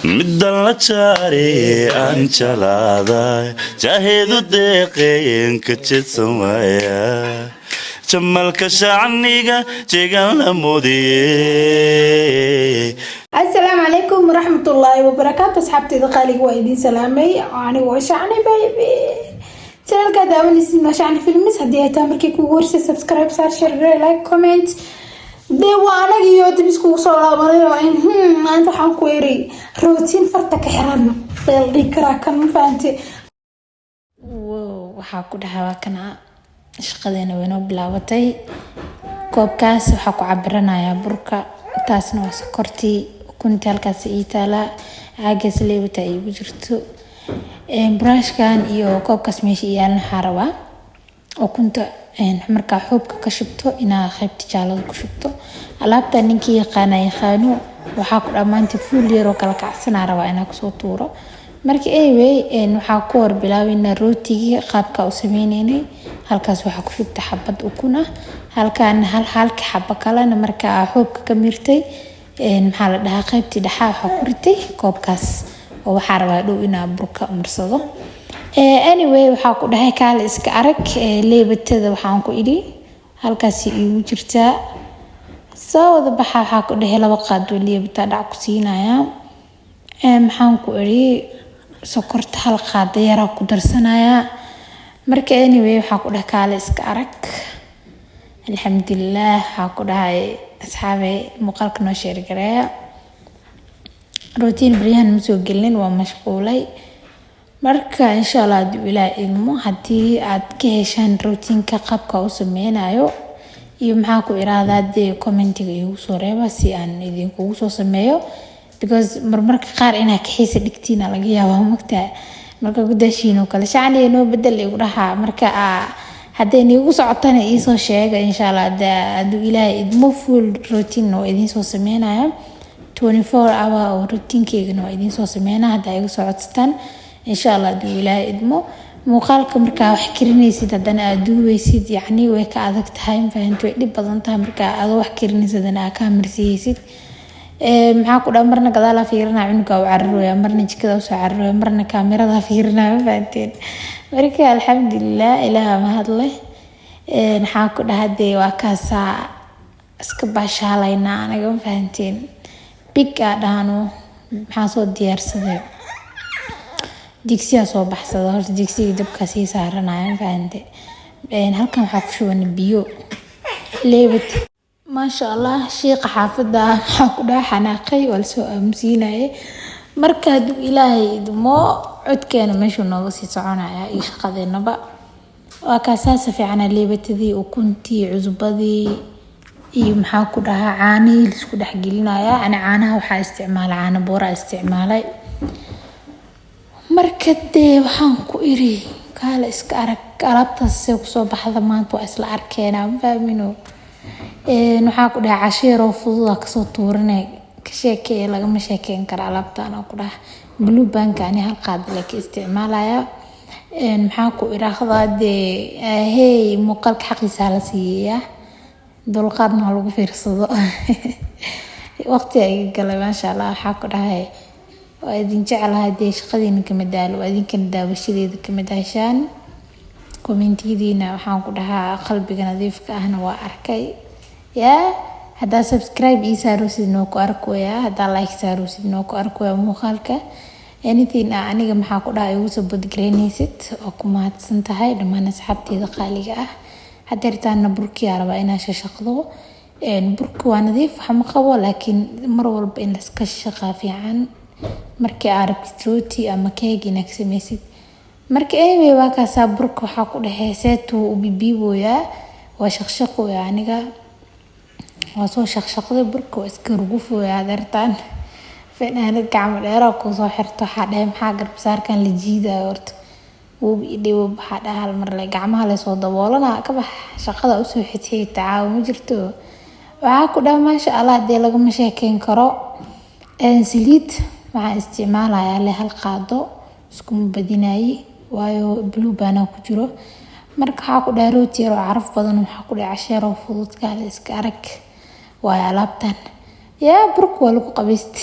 middan la jaare aan jeclaaday jaaheedu deeqeen ka jedsan waaya jamalka shacniga jeegan la moodiyey. السلام عليكم ورحمة الله وبركاته. أصحابتي دقالي وايدين سلامي أنا وشعني بيبي سأل كذا ونسمع شعني في المس هدي تامركي كورس سبسكرايب صار شير لايك كومنت دي وانا جيوت بسكو صلاة مرة أنت حنكويري روتين فرتك حرام يلقي كراكم فانتي waxaa ku dhahawaakana shaqadeena wayno bilaawatay koobkaas waxaa ku cabiranayaa burka taasna waa sokortii ukunta halkaas ii taala caagas leebata ay ugu jirto brushkan iyo koobkaas meesha yaalna waxaa rabaa ukunta markaa xoobka ka shubto inaa qaybta jaalada ku shubto alaabta ninkii yaqaano waxaa ku dhamaanti full yaroo kala kacsanaa rabaa inaa kusoo tuuro marka anyway waxaa ku hor bilaawina rootigii qaabka u sameeyneenay halkaas waxaa ku shubta xabad ukuna halkaan halka xabba kalena markaa xoobka ka mirtay maxaa la dhahaa qaybtii dhaxaa waxaa ku ritay koobkaas oo waxaa rabaa dhow inaa burka marsado anyway waxaa ku dhahay kaale iska arag leebatada waxaan ku idhi halkaas iigu jirtaa soo wada baxa waxaa ku dhahay 2 qaad oo leebata dhac ku siinaya maxaan ku idhi sokorta 1 qaad yar ku darsanaya marka anyway waxaa ku dhahay kaale iska arag alxamdulillah waxaa ku dhahay asxaabe muuqaalka noo sheer gareeya routine brian ma soo gelin waa mashquulay marka insha Allah hadii ilaa ilmo hadii aad ka heshaan routine-ka qaabka u sameynayo iyo maxaa ku iraadaa dee commentiga igu soo reeba si aan idinku soo sameeyo because marmarka qaar inaa ka xiisa dhigtiin laga yaabaa magtaa marka gudaashiino kale shacni inoo bedel igu dhahaa marka hadday nigu socotana ii soo sheega insha Allah haduu ilaahay idmo full routine oo idin soo sameynaya 24 hour oo routine-keega oo idin soo sameynaa hadda igu socotaan insha Allah haduu ilaahay idmo muuqaalka marka wax kirinaysid hadana aad duubaysid yacni way ka adag tahay fahanto way dhib badan tahay marka aad wax kirinaysid hadana ka marsiisid maxaa ku dhaa marna gadaal fiirina cunuga u carruuraya marna jikada u soo carruuraya marna kaamirada fiirina fahanteen marka alxamdulillah ilaaha ma hadlay maxaa ku dhahdee waa kaasa iska baashaalayna anaga fahanteen big adano maxaa soo diyaarsaday digsiga soo baxsada horta digsiga dabka sii saaranaya fahanteen halkan waxaa ku shuban biyo leebad ما شاء الله شيخ حافظة حقدا حناقي والسو أمسيناي مركز إلهي دمو عد كان مشو نوصي صعونا يا إيش قذينا بقى وكاساسة في عنا اللي بتذي وكنتي عزبذي محاكو لها عاني لسكو حقي لنا يا أنا عانها وحا استعمال عانا بورا استعمالي مركز دي وحانكو إري قال إسكارك قلبت السيوك صوب حظا مانتو أسل أركينا فاهمينو waxaa ku dhahay casheer oo fudud ka soo tuuranay ka sheekay laga ma sheekeyn kara alaabtaan oo ku dhahay blue bank ani hal qaad la ka isticmaalaya maxaa ku iraahdaa hey muuqaalka xaqiisa la siiya dulqaadna lagu fiirsado waqti ay galay ma sha Allah waxaa ku dhahay oo idin jecelahay shaqadiina kama daalo idinkan daawashadeeda kama daashaan commentidiina waxaan ku dhahaa qalbiga nadiifka ahna waa arkay يا هذا سبسكرايب إيساروسي نوكو أركويا هذا لايك ساروسي نوكو أركويا مخالكة anything أنا جم حاكو دا يوسف بدقرينيست أكمات سنتهاي لما نسحبتي دقالية حتى رتانا بركي عربا إنا شاشقضو بركو نظيف حمقوا لكن مرول بين لسكشقا في عن مركي عربتي تروتي أما كيجي نكسميسيت مركي أيوة واكاسا بركو حاكو دا هيساتو وبيبيبو يا وشقشقو يعني واسو شقشقدي بركو iska rugufo adeertan feenana gacmo dheer oo ku soo xirto xadhay maxaa garbasaarkan la jiidaa horta uu idhibo baxada hal mar la gacmaha la soo daboolana ka bax shaqada u soo xitay taawo ma jirto waxa ku dhaa ma sha Allah dee laga ma sheekeyn karo saliid waxa isticmaalaya le hal qaado isku badinay waayo blue bana ku jiro marka waxa ku dhaa rooti yar oo caraf badan waxa ku dhaa casheer oo fudud ka la iska arag waa alaabtan يا برك ولا قبست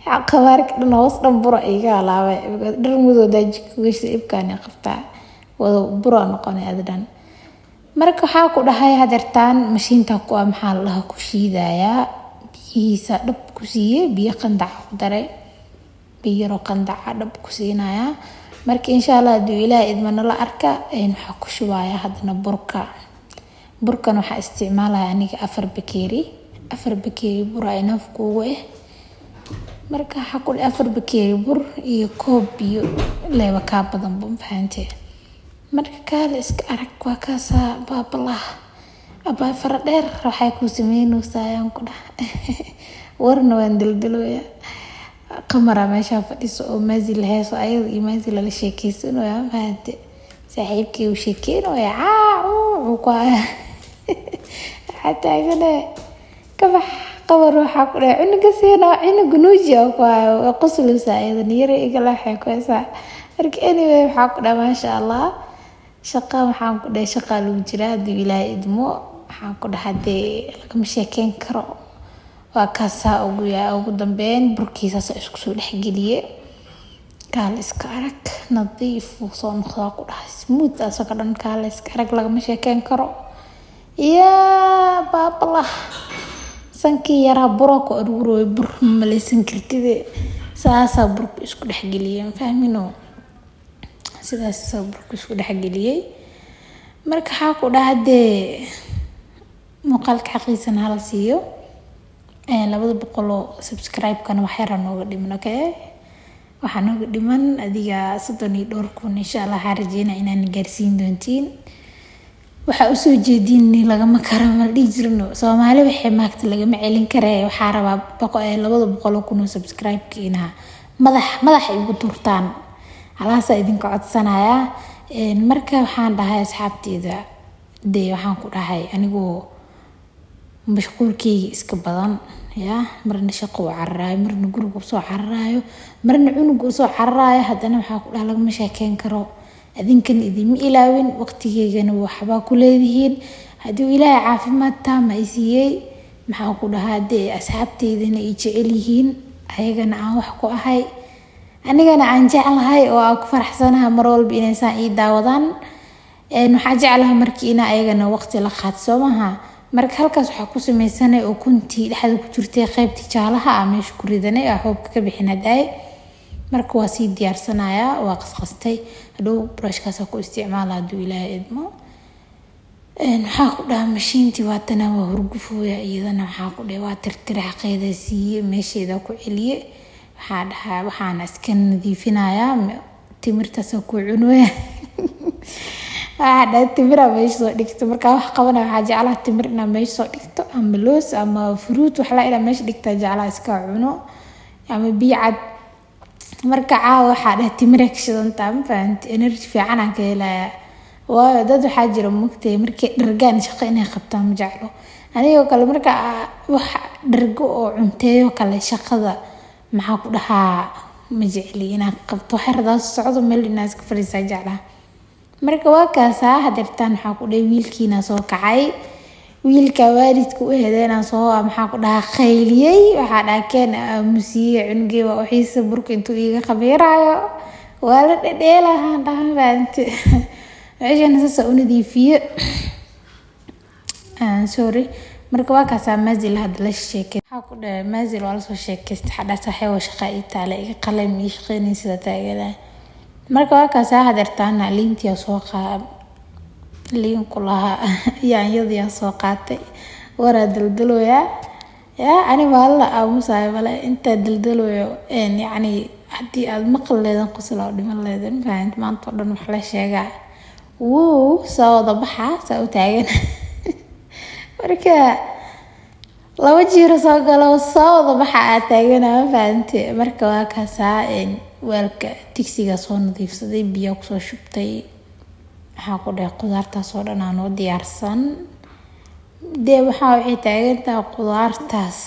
qabaarka dhan hoos dhan bura iga alaabay dhar madow daaji ku gashay ibkaan qabtaa wada bura noqonay adan marka waxaa ku dhahay hadartaan mashiinta ku maxaa la ku shiidayaa biyihiisa dhab ku siiyay biyo qandac ku daray biyo qandac dhab ku siinaya marka insha Allah haduu Ilaahay idmana la arka waxa ku shubaya hadana burkan waxa isticmaalaya aniga 4 bakeeri bur ay nafkuugu marka waxa ku 4 bakeeri bur iyo koob biyo leewa ka badan buu fahanteen marka kaale iska arag waa kaasa baablah aba faradheer waxay ku sameynaysaa ayaan ku dhahay warna waan dildilooya qamara meesha fadhiso oo maazil heeso ayada iyo maazil la sheekeysanayo maade saaxiibkii uu sheekeynayo uu ku hatta igana kabax qabar waxa ku dhahay cunuga siina cunuga nuuji oo ku qoslaysa ayada niyare igala waxay ku haysaa marka anyway waxa ku dhahay maasha Allah shaqa waxaan ku dhahay shaqa lagu jira hadii Ilaahay idmo waxaan ku dhahay laga sheekeyn karo waa kaasa ugu dambeyn burkiisa isku soo dhaxgeliye kaal iska arag nadiif soo noqda ku dhahay smooth asoo dhan kaal iska arag laga sheekeyn karo ya baablah sanki yara buro ku aruuray bur malaysan kartide saasa burku isku dhaxgeliyeen fahmino sidaas burku isku dhaxgeliyay marka waxa ku dhahay muuqaalka xaqiisan hala siiyo 200 subscribe kan wax yar nooga dhiman okay waxa nooga dhiman adiga 32 insha Allah harjeena inaan gaarsiin doontiin waxa u soo jeedin lagama karamal dhijirno Soomaali waxay maagta laga celin karay waxa rabaa 200 subscribe kiina madax igu turtaan halaasa idinka codsanaya marka waxaan dhahay asxaabteyda waxaan ku dhahay anigoo mashquulkeyga iska badan ya marna shaqo carraayo marna guriga soo carraayo marna cunuga soo carraayo hadana waxa ku dhahay laga sheekeyn karo adinkan idin ilaawin waqtigeygana waxba ku leedihiin hadii Ilaahay caafimaad taam ay siiyay maxaa ku dhahay asxaabteydana ay jecel yihiin ayagana aan wax ku ahay anigana aan jecelahay oo aan ku faraxsanahay mar walba inay saan ii daawadaan waxa jecelahay markii ina ayagana waqti la qaadso maaha marka halkaas waxa ku sameeysanay oo kuntii dhaxda ku jirtay qaybta jaalaha meesha ku ridanay xoobka ka bixinaday marka waa si diyaarsanaya waa qasqastay hadhow brushkaas ku isticmaalaa haduu Ilaahay idmo waxa ku dhahay mashiintii waatana waa hurgufooya iyadana waxa ku dhahay waa tirtirax qeydasiye meesheeda ku celiye waxa dhahay waxaan iska nadiifinaya timirtaas ku cunooya waxa timira meesha soo dhigto marka wax qabana waxa jecelahay timirna meesha soo dhigto ama loos ama fruit wax la ila meesha dhigta jecelahay iska cuno ama biicad marka waxa dhahay timira ka shidanta ma fahanti energy fiican aan ka helaya waa dad waxa jira mugtay markay dhargaan shaqo inay qabtaan ma jeclo aniga kale marka wax dhargo oo cunteeyo kale shaqada maxaa ku dhahaa ma jecli inaan qabto xirdaas socdo meel inaas ka fariisa jeclaa marka waa kaasa hadartaan waxa ku dhahay wiilkiina soo kacay wiilka waalidku u heedeen soo maxaa ku dhahay qayliyay waxa dhaakeen musiye cunugay waa xiisa burka intuu iga qabeerayo wala dhedheelahan dhaanti meeshan sasa u nadiifiye sorry marka waa kaasa maazil had la sheekay waxa ku dhahay maazil wala soo sheekaysta xada saxay oo shaqo ay taale iga qalay mi shaqeynay sida taagada marka waa kaasa hadartaan liintii soo qaab liin kulaha yaanyada soo qaatay wara daldalooya ya ani wala aamusay wala inta daldalooyo yani hadii aad maqal leedan qosla dhiman leedan faant maanta dhan wax la sheegaa soo baxa soo taagan marka laba jiiro soo galo soo baxa taagana faanti marka waa kaasa weelka tigsiga soo nadiifsaday biyo ku soo shubtay waxa ku dhahay qudaartaas oo dhan aan diyaarsan waxa ay taagantaa qudaartaas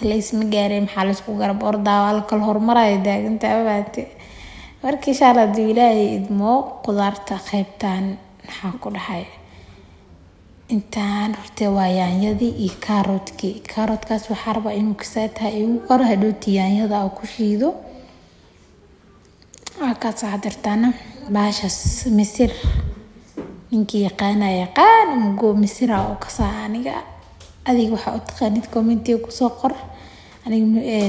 la isma gaaray maxaa la isku garab ordaa wal kala hormaray taagantaa baati marka insha Allah Ilaahay idmo qudaarta qaybtaan waxa ku dhahay intaan horta waa yaanyadii iyo kaaroodkaas waxaa rabaa inuu kasaataha igu qaro hadhowti yaanyada oo ku shiido kaas hadirtaana baashaas misir ninkii yaqaan mugo misira oo kasaa aniga adiga waxaa u taqaanid commentiga kusoo qor aniga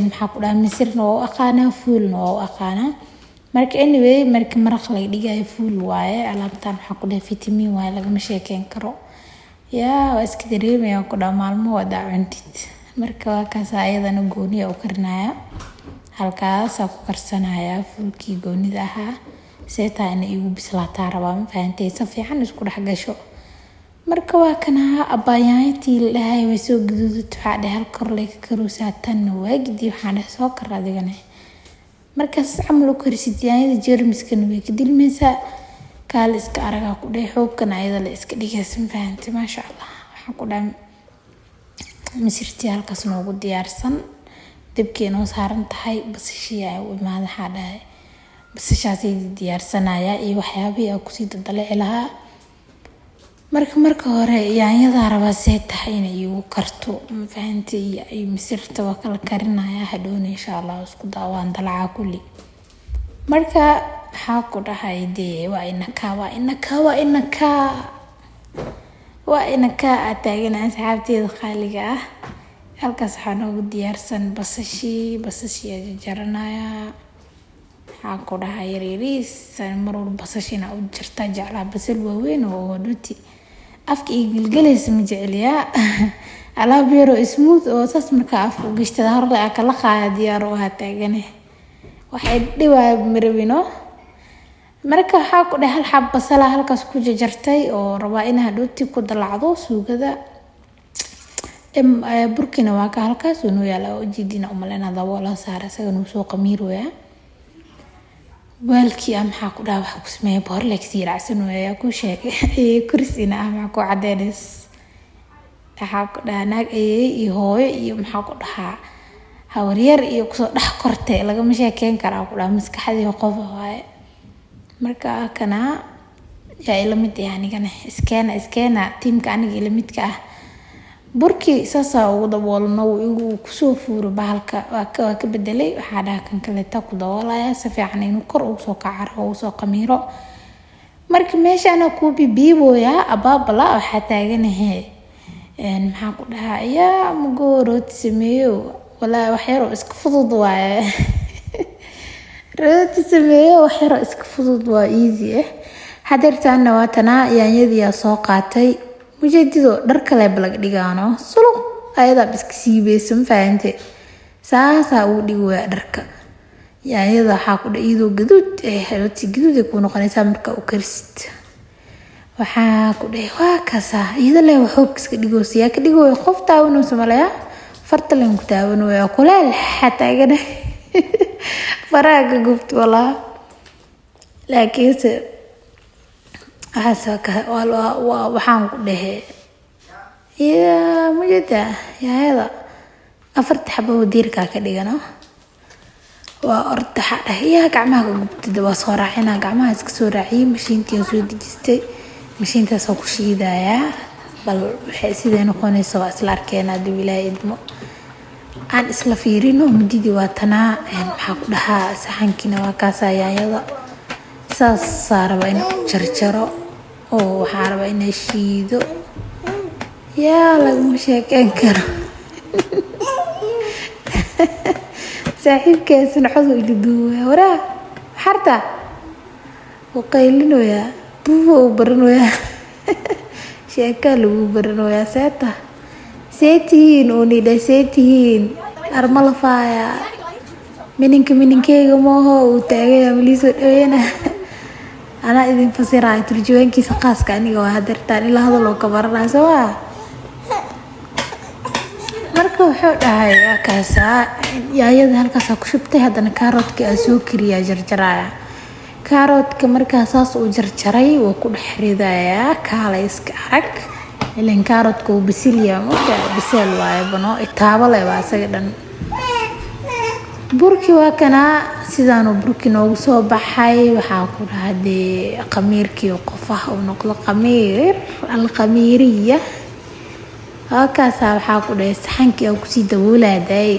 maxaa ku dhaha misirna waa u aqaanaa fuulna waa u aqaanaa marka anyway marka maraq laga dhigayo fuul waaye alaabtaan waxaa ku dhaha vitamin waaye lagama sheekeyn karo yaa waa iska dareemaya ku dhaha maalmo wadaa cuntid marka waa kaas ayadana gooniya u karinaya halkaasaa ku karsanaya fuulkii goonida ahaa seetaa ina igu bislaataa rabaa ma fahantay si fiican isku dhex gasho marka waa kana abaayaatii lahay way soo guduudad waxaa dhahay hal kor leh ka karoosaa tan waagidi waxaa dhahay soo kar adigana markaas camal u karisid yaanyada jeermiskana way ka dilmaysaa kaal iska aragaa ku dhahay xoogkan ayada la iska dhigaysa ma fahantay maasha allah waxaan ku dhahay misirtii halkaas noogu diyaarsan dibkii noo saaran tahay basashii ay u imaada waxaa dhahay basashaasay diyaarsanaya iyo waxyaabihii aan kusii dadalici lahaa marka hore yaanyada rabaa see tahay inay igu karto ma fahantay iyo misirta waa kala karinaya hadhowna insha allah isku daawaan dalaca kulli marka waxaa ku dhahay dee waa inaka taagan asxaabteeda qaaliga ah halkaas waxaa noogu diyaarsan basashii jaranaya waxaa ku dhahay yaryariis marwal basashina u jirta jeclaa basal waaweyn oo dhuti afka ii gilgalaysa ma jeceliyaa alaab yaro smooth oo saas markaa afka u gashtada horle aa kala qaaya diyaar u ahaa taagane waxay dhiwaa marabino marka waxaa ku dhahay hal xab basala halkaas ku jarjartay oo rabaa inaa dhuti ku dalacdo suugada burkina waa ka halkaas uu yaala oo jidina umalena dabool saar isaga nuu soo qamiir weeyaa walkii maxaa ku dhahay wax ku sameeyay boorlex yiraacsan weeyaa ku sheegay kursina maxaa ku cadeeys waxaa ku dhahay naag iyo hooyo iyo maxaa ku dhahaa hawaryar iyo kusoo dhex kortay lagama sheekeyn karaa ku dhahay maskaxdii qof waaye marka kana yaa ila mid yaanigana iskeena tiimka aniga ila midka ah burkii saasa ugu daboolno igu kusoo fuuro bahalka waa ka bedelay waxaa dhaha kan kale ta ku daboolaya si fiican inuu kor ugu soo kacaro ugu soo qamiiro marka meesha ana ku bibiiboya abaabala waxaa taaganahay maxaa ku dhahaa yaa mugoorod sameeyo walaa wax yar oo iska fudud waaye rooti sameeyo wax yar oo iska fudud waa easy hadeertaana waa tanaa yaanyadii soo qaatay mujeedido dhar kale balag dhigaano sulug ayada iska siibeyso ma fahantay saasa uu dhigoya dharka yaanyada waxaa ku dhayido gaduud rooti gaduud ku noqonaysa marka uu karsid waxaa ku dhahay waa kaasa iyada le waxoog iska dhigoosa ka dhigoya qof taawano Soomaaliya farta leen ku taawano kuleel xataa gada faraga gubto wala laakiin waxaan ku dhahay mujeda yaayada afarta xabo diirka ka dhigano waa orda xadhayaa gacmaha ka gubtay waa soo raacina gacmaha iska soo raaciyay mashiintii soo dejistay mashiintaas oo ku shiidaya bal waxay sidee noqonaysaa waa isla arkeena dib ilaahay idmo aan isla fiirino mudidi waa tanaa maxaa ku dhahaa saxankina waa kaasa yaayada saas saaraba in jarjaro oo waxaa raba in shiido yaa lagu sheekeyn karo saaxiibkeesna cadu iduuwa waraa xarta وقيلينويا بوفو برنويا شيكالو برنويا سيتا سيتين ونيدا سيتين أرملا فايا منينكيغا موهو وتاغيا مليسو دوينا أنا إذن فسيراي ترجوين كيسا قاسكا أنيغا وهادرتان إلا هذا لو كبرنا سوا marka wuxuu dhahay kaasa yaayada halkaas ku shubtay hadana kaaroodka soo kiriya jarjaraya kaaroodka marka saas uu jarjaray oo ku dhaxridaya kaala iska arag ileen kaaroodka uu bisiliya marka bisel waaye bano itaaba leh waa asaga dhan burki waa kana sidaanu burki noogu soo baxay waxaa ku dhahday qamiirkii qofaha uu noqdo qamiir alqamiiriya halkaas waxaa ku dhahay saxankii oo kusii daboolaaday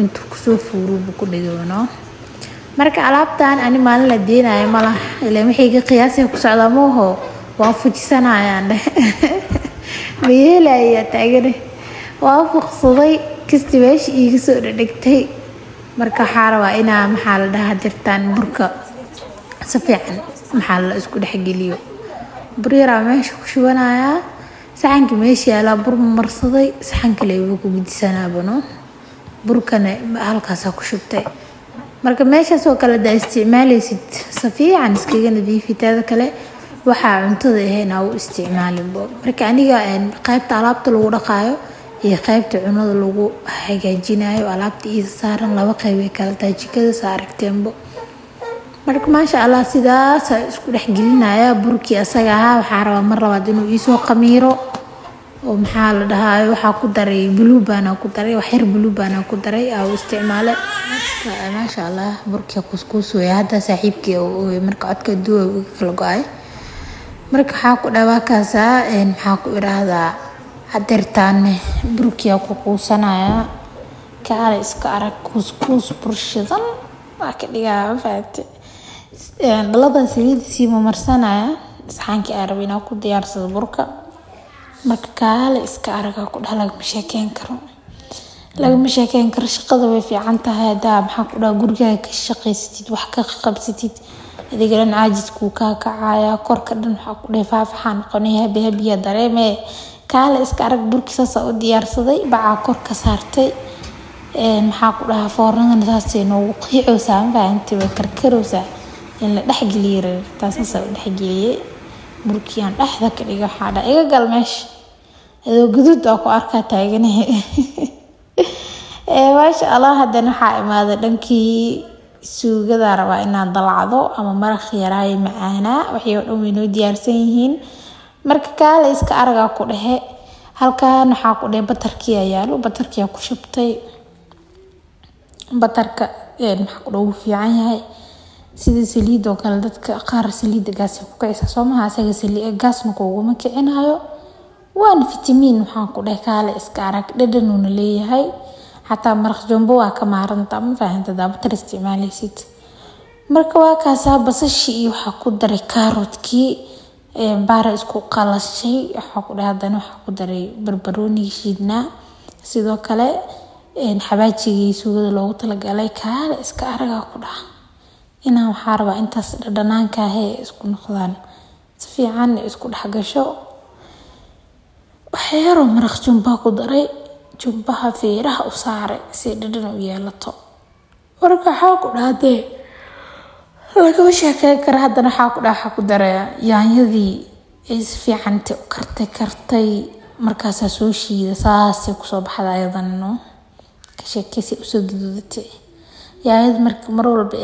intuu kusoo fuurubu ku dhigoono marka alaabtan ani maalin la deenayo malaha ilaa wixii ka qiyaasay ku socda mooho waa fujisanayaan meelaya taagane waa fuqsaday kisti meesha iiga soo dhigtay marka waxaa rabaa inaa maxaa la dhahaa dirtaan burka si fiican maxaa la isku dhexgeliyo bur yaraa meesha ku shubanayaa saxankii meesha yaalaa bur marsaday saxan kale wuu ku gudisanaabano burkana halkaasaa ku shubtay marka meeshaas oo kale daa isticmaalaysid si fiican iskaga nadiifitaada kale waxaa cuntada ahayna u isticmaalinbo marka aniga qaybta alaabta lagu dhaqaayo iyo qaybta cunada lagu hagaajinayo alaabta iyo saaran laba qayb ay kala tahay jikada saa aragteenbo marka maasha Allah sidaas isku dhexgelinaya burkii asaga ahaa waxaa rabaa mar labaad inuu isoo qamiiro oo maxaa la dhahaa waxaa ku daray blue baan ku daray wax yar blue baan ku daray oo isticmaale maasha Allah burkii kuskus way hada saaxiibkii oo marka codka duwa kala go'ay marka waxaa ku dhawaa kaasa maxaa ku iraahdaa hadirtaan burkii ku quusanaya kaale iska arag kuskus burshadan waa ka dhigaa faatay dhalada saliid si marsanaya saxankii arabina ku diyaarsado burka marka kaale iska arag ku dhalag mashaakeen karo laga sheekeyn karo shaqada way fiican tahay daa maxaa ku dhaa gurigaaga ka shaqaysatid wax ka qabsatid adiga dhan caajisku ka kacaya korka dhan waxa ku dheefaafaxan qoniyaha biya dareeme kaale iska arag burkiisa oo diyaarsaday baca korka saartay maxaa ku dhaha foornada taasay noogu qiicoosaa faantii way karkaroosaa in la dhaxgeliyo taasoo dhaxgeliyay burkiyaan dhaxda ka dhiga xaada iga gal meesh adoo gudud oo ku arkaa taaganahay maasha Allah haddana waxaa imaaday dhankii suugada rabaa inaan dalacdo ama maraq yaraay macaana waxay oo dhan inoo diyaarsan yihiin marka kaale iska araga ku dhahe halkaan waxaa ku dhahe batarkii ayaalo batarkii ku shubtay batarka maxaa ku dhaw fiican yahay sida saliid oo kale dadka qaar saliid gaas ku kaysa Soomaha asaga saliid gaas ma kuuma kicinayo waan fitamiin waxaan ku dhahe kaale iska arag dhadhan uu leeyahay حتى مرخ جنبو كمارن طعم فهمت دا بتر استعماليسيت مركا waa kaasa basashii waxa ku daray kaaroodkii baara isku qalashay waxa ku dhaadana waxa ku daray barbarooni shiidna sidoo kale xabaajigii suugada loogu talagalay kaale iska araga ku dhax inaan waxa rabaa intaas dhadhanaanka ah isku noqdaan si fiican isku dhaxgasho waxa yar markh jumba ku daray jumbaha feeraha u saaray si dhadhan u yeelato warka waxa ku dhaadee laga sheekay kara hadana waxa ku dhaxa ku daray yaanyadii ay si fiican u kartay markaas soo shiida saasi ku soo baxda ayadana ka sheekaysi u soo gududatay yaayad marka mar walba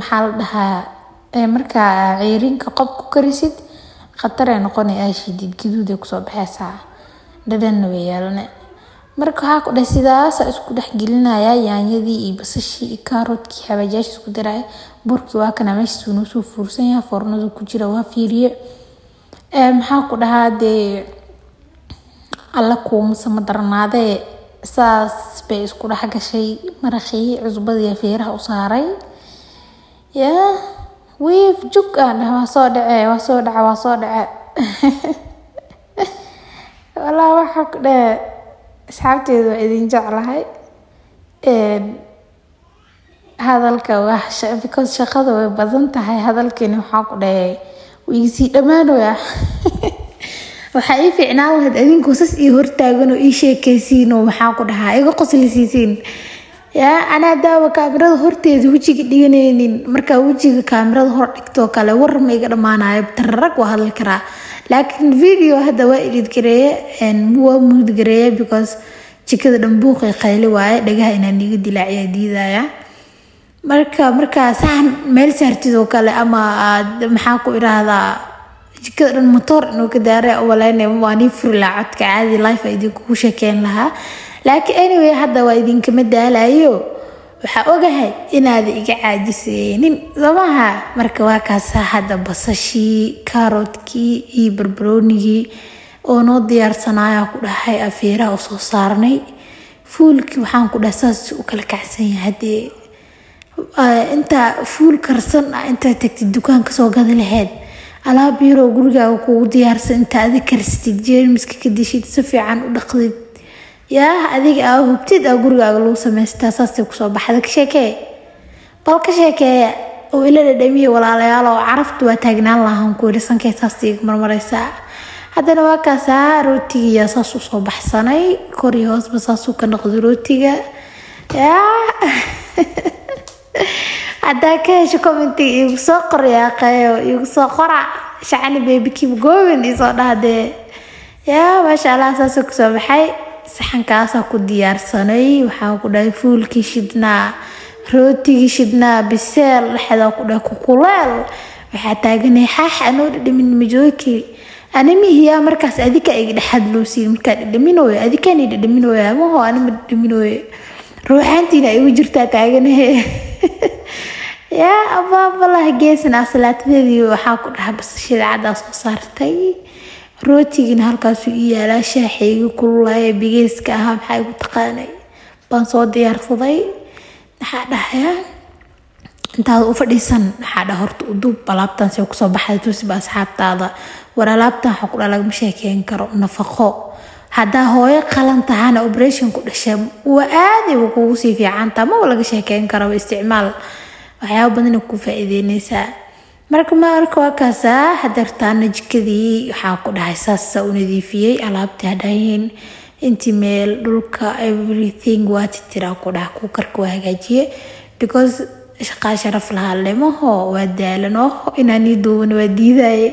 maxaa la dhahaa marka ciirinka qob ku karisid khatar ay noqonaysaa shidid guduud ku soo baxaysa dhadhan way yeelana marka waxa ku dhahay sidaas isku dhaxgelinaya yaanyadii iyo basashii iyo kaaroodkii xawaajash isku daray burkii waa kana meesha soo soo fursan yahay foornada ku jira waa fiiriye maxaa ku dhahaade alla kuuma sama darnaade saas bay isku dhaxgashay maraqii cusbadii feeraha u saaray ya weef jug aan waa soo dhacay wala waxa ku dhahay asxaabteedu waa idin jeclahay hadalka wax because shaqada way badan tahay hadalkeena waxa ku dhahay wiisi dhamaanaya waxa ay fiicnaa wad adinku sas ii hortaagan oo ii sheekaysiin oo waxa ku dhahaa iga qoslisiin ya ana daawa kaamirada horteeda wajiga dhiganaynin marka wajiga kaamirada hor dhigto kale war ma iga dhamaanayo tarrag waa hadal karaa laakiin video hada waa edit gareeyay waa mood gareeyay because jikada dhanbuuq ay qayli waaye dhagaha inaan iga dilaaciya diidaya marka saxan meel saartidoo kale ama maxaa ku iraahdaa jikada dhan motor inuu ka daaray walaayna waani furla codka caadi live idinku sheekeen lahaa laakiin anyway hada waa idinka madaalayo waxaa ogahay inaad iga caajisaynin samaha marka waa kaasa hadda basashii kaaroodkii iyo barbaroonigii oo noo diyaarsanaya ku dhahay afeeraha oo soo saarnay fuulkii waxaan ku dhahay saas u kala kacsan yahay hadee inta fuul karsan inta tagtid dukaanka soo gadi lahayd alaab yar oo gurigaaga kugu diyaarsan inta aad karsatid jeermiska ka dishid si fiican u dhaqdid yaa adiga hubtid gurigaaga lagu sameystaa saasay ku soo baxda ka sheekee bal ka sheekee oo ila dhadhamiye walaalayaal oo caraftu waa taagnaan lahaan ku irisankay saasay marmaraysaa haddana waa kaasaa rootiga saas u soo baxsanay kor iyo hoosba saas u ka noqdo rootiga yaa haddaa ka hesho commentiga igu soo qoryaa qayo igu soo qora shacni baby keep going isoo dhahdee yaa maasha allah saasoo ku soo baxay saxankaasa ku diyaarsanay waxaan ku dhahay fuulkii shidnaa rootigii shidnaa biseel dhexda ku dhahay kukuleel waxaa taaganay xaax anoo dhadhamin majooki animihiyaa markaas adika iga dhexad loo siin markaa dhadhaminooyo adikani dhadhaminooyo amaho anima dhadhaminooyo ruuxaantiina igu jirtaa taaganay yaa abaabalah geesna salaatadeedii waxaa ku dhahay basashada caddaa soo saartay rootigina halkaasuu ii yaalaa shaaxayga kululaya bigeeska ahaa maxaa igu taqaanay baan soo diyaarsaday waxaa dhahaya intaada u fadhiisan waxaa dhaha horta u duub alaabtan see kusoo baxday tusiba asxaabtaada war alaabtan waxaa ku dhaha lagama sheekeyn karo nafaqo haddaa hooyo qalan tahana operation ku dhashay waa aad ay kugu sii fiicantaa maba laga sheekeyn karaba isticmaal waxyaaba badan ku faa'iideynaysaa marka waa kaasaa hadeertaana jikadii waxaa ku dhahay saasa u nadiifiyey alaabtii hadhaayeen intii meel dhulka everything waa titiraa ku dhaha kuukarka waa hagaajiye because shaqaa sharaf lahaa lemaho waa daalano inaan ii duuban waa diidaye